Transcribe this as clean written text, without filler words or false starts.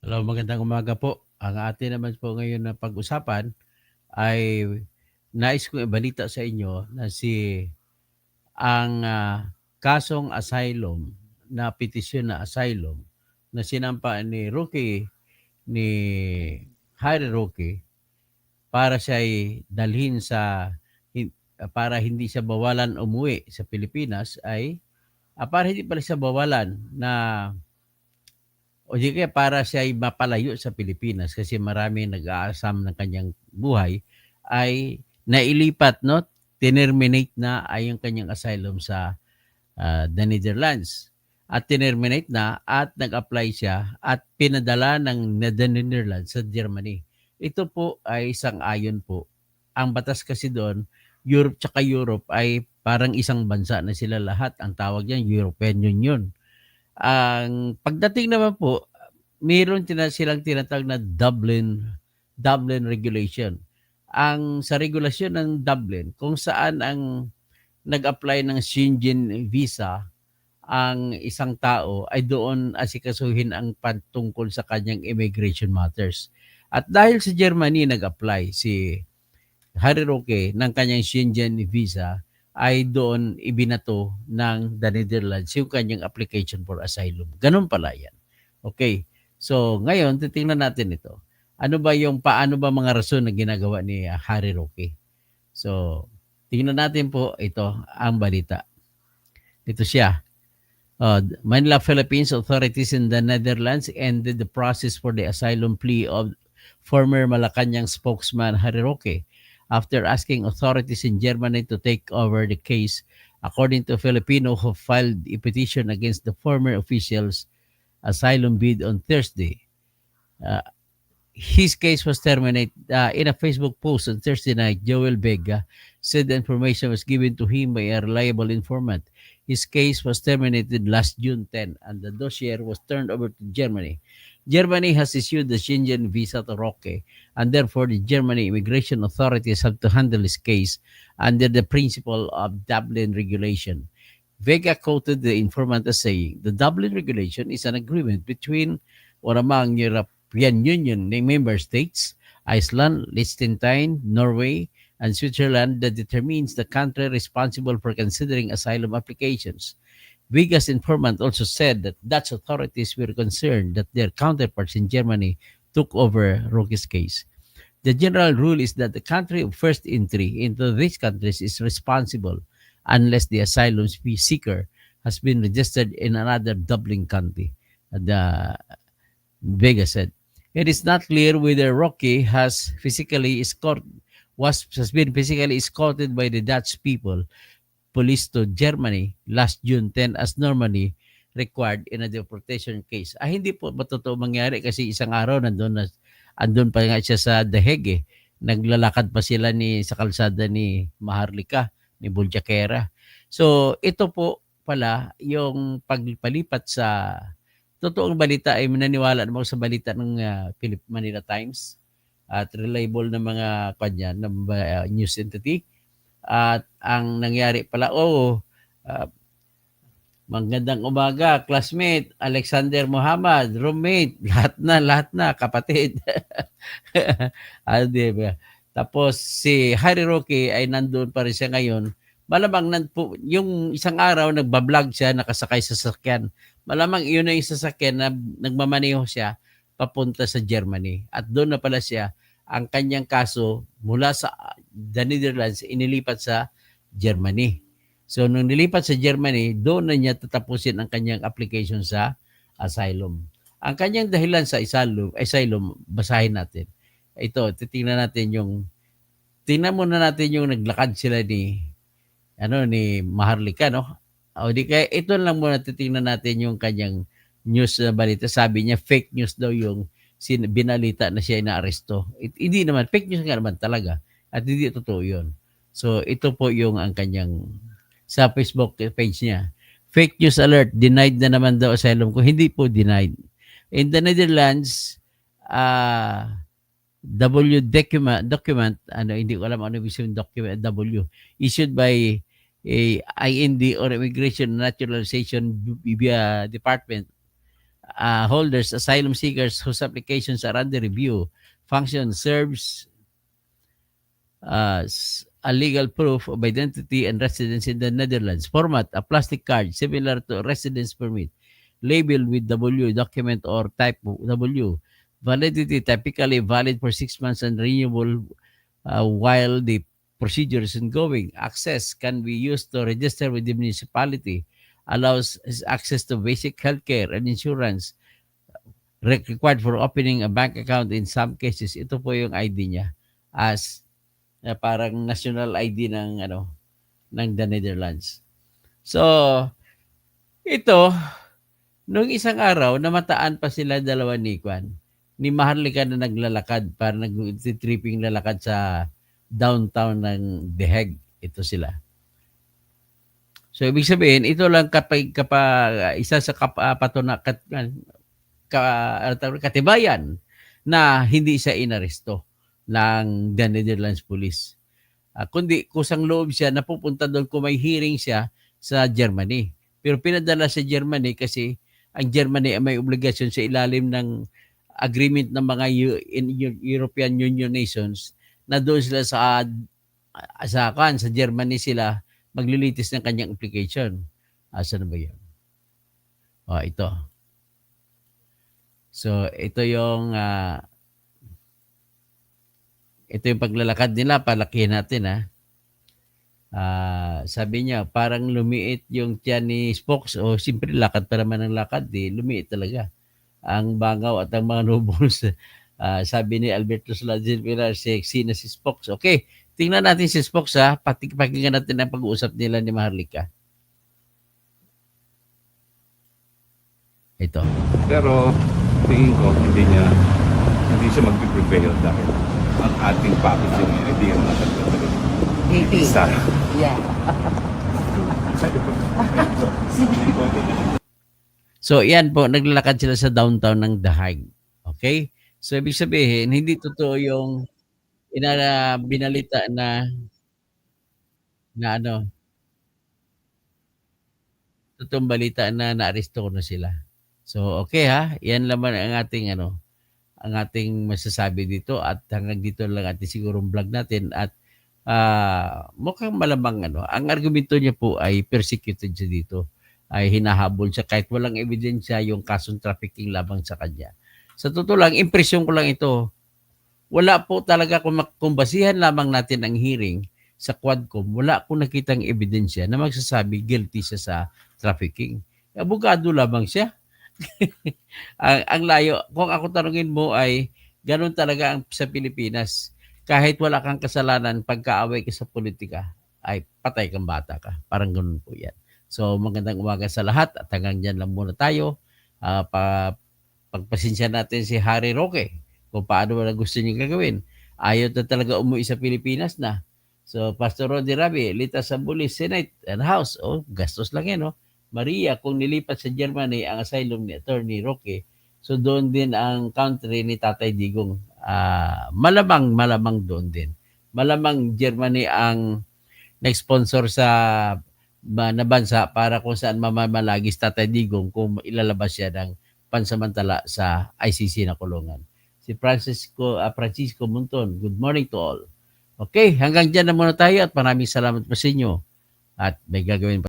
Hello, magandang umaga po. Ang atin naman po ngayon na pag-usapan ay nais kong ibalita sa inyo na ang kasong asylum na petisyon na asylum na sinampa ni ni Harry Roque para siya ay dalhin para hindi siya bawalan umuwi sa Pilipinas para hindi pala siya bawalan na o di kaya para siya ay mapalayo sa Pilipinas kasi marami nag-aasam ng kanyang buhay, ay nailipat 'no, tinerminate na ay yung kanyang asylum sa, the Netherlands. At tinerminate na at nag-apply siya at pinadala the Netherlands sa Germany. Ito po ay sang-ayon po. Ang batas kasi doon, Europe ay parang isang bansa na sila lahat. Ang tawag diyan European Union. Ang pagdating naman po, meron silang tinatawag na Dublin Regulation. Sa regulasyon ng Dublin, kung saan ang nag-apply ng Schengen visa ang isang tao ay doon asikasuhin ang patungkol sa kanyang immigration matters. At dahil sa Germany nag-apply si Harry Roque ng kanyang Schengen visa, ay doon ibinato ng the Netherlands yung kanyang application for asylum. Ganun pala yan. Okay. So, ngayon, titingnan natin ito. Paano ba mga rason na ginagawa ni Harry Roque? So, tingnan natin po ito, ang balita. Ito siya. Manila, Philippines authorities in the Netherlands ended the process for the asylum plea of former Malacanang spokesman Harry Roque after asking authorities in Germany to take over the case, according to a Filipino who filed a petition against the former official's asylum bid on Thursday. Uh, his case was terminated. In a Facebook post on Thursday night, Joel Vega said the information was given to him by a reliable informant. His case was terminated last June 10 and the dossier was turned over to Germany. Germany has issued the Schengen visa to Roque, and therefore the Germany immigration authorities have to handle his case under the principle of Dublin regulation. Vega quoted the informant as saying, "The Dublin regulation is an agreement between or among European Union member states, Iceland, Liechtenstein, Norway, and Switzerland that determines the country responsible for considering asylum applications." Vega's informant also said that Dutch authorities were concerned that their counterparts in Germany took over Roque's case. The general rule is that the country of first entry into these countries is responsible unless the asylum seeker has been registered in another Dublin country, the Vega said. It is not clear whether Rocky has been physically escorted by the Dutch police to Germany last June 10 as normally required in a deportation case. Hindi po ba totoo mangyari kasi isang araw andun pa nga siya sa The Hague eh. Naglalakad pa sila sa kalsada ni Maharlika, ni Buljakera. So ito po pala yung pagpalipat sa totoong balita ay mananiwala naman sa balita ng Manila Times at reliable na mga news entity. At ang nangyari pala, magandang umaga, classmate, Alexander Muhammad, roommate, lahat na, kapatid. Diba? Tapos si Harry Roque ay nandun pa rin siya ngayon. Malamang yung isang araw nagbablog siya, nakasakay sa sasakyan. Malamang yun na yung sasakyan na nagmamaneho siya papunta sa Germany. At doon na pala siya, ang kanyang kaso mula sa the Netherlands inilipat sa Germany. So nung nilipat sa Germany, doon na niya tatapusin ang kanyang application sa asylum. Ang kanyang dahilan sa asylum, basahin natin. Ito, tingnan muna natin yung naglakad sila ni Maharlika, no? O di kaya ito lang muna titingnan natin yung kanyang news na balita. Sabi niya fake news daw yung binalita na siya inaaresto. Hindi naman, fake news nga naman talaga. At hindi totoo yun. So ito po yung ang kanyang sa Facebook page niya. Fake news alert, denied na naman daw asylum ko. Hindi po denied. In the Netherlands, document, hindi ko alam ano ibig sabihin document, W, issued by a IND or Immigration Naturalization Department holders, asylum seekers whose applications are under review. Function serves a legal proof of identity and residence in the Netherlands. Format, a plastic card similar to a residence permit, labeled with W, document or type W. Validity, typically valid for 6 months and renewable while the procedure is ongoing. Access can be used to register with the municipality, allows access to basic healthcare and insurance, required for opening a bank account in some cases. Ito po yung ID niya as parang national ID ng ng the Netherlands. So, ito nung isang araw namataan pa sila dalawa ni Maharlika na naglalakad, para nag-tripping lalakad sa downtown ng The Hague. Ito sila. So, ibig sabihin, ito lang kapag isa sa katibayan na hindi siya inaresto ng the Netherlands Police. Kundi kusang loob siya na pupunta doon kung may hearing siya sa Germany. Pero pinadala sa Germany kasi ang Germany ay may obligasyon sa ilalim ng agreement ng mga European Union nations na doon sila sa Germany sila maglilitis ng kanyang application. Asan na ba yun? Ito. So, ito yung paglalakad nila. Palakihin natin, sabi niya, parang lumiit yung tiyan ni Spokes. Siyempre, lakad pa naman ng lakad. Lumiit talaga. Ang bangaw at ang mga nobles. Sabi ni Alberto Saladin Pilar, sexy na si Spokes. Okay, tingnan natin si Spokes, pakinggan natin ang pag-uusap nila ni Maharlika. Ito. Pero tingin ko hindi siya mag-prevail dahil ang ating packaging hindi ang matagdagan. Isa. Yeah. So, yan po, naglalakad sila sa downtown ng The Hague. Okay? So, ibig sabihin, hindi totoo yung binalita na totoong balita na naaresto na sila. So, okay yan naman ang ating ang ating masasabi dito, at hanggang dito lang ating sigurong vlog natin, at mukhang malamang ang argumento niya po ay persecuted siya dito, ay hinahabol siya kahit walang ebidensya yung kasong trafficking labang sa kanya. Sa totoo lang, impresyon ko lang ito. Wala po talaga, kung basihan lamang natin ang hearing sa Quadcom, wala akong nakitang ebidensya na magsasabi guilty siya sa trafficking. Abogado lamang siya. ang layo. Kung ako tanungin mo ay ganun talaga ang sa Pilipinas. Kahit wala kang kasalanan, pagkaaway ka sa politika, ay patay kang bata ka. Parang ganun po yan. So, magandang umaga sa lahat, at hanggang dyan lang muna tayo. Pagpasensya natin si Harry Roque kung paano wala gusto niya gagawin. Ayaw na talaga umuwi sa Pilipinas na. So, Pastor Rodi Rabi, Lita Sambulis, Senate and House. Gastos lang yan, Maria, kung nilipat sa Germany ang asylum ni Attorney Roque, so doon din ang country ni Tatay Digong. Malamang doon din. Malamang Germany ang nag-sponsor sa na bansa para kung saan mamamalagis Tatay Digong kung ilalabas siya ng pansamantala sa ICC na kulungan. Si Francisco Munton, good morning to all. Okay, hanggang dyan na muna tayo, at maraming salamat po sa inyo. At may gagawin pa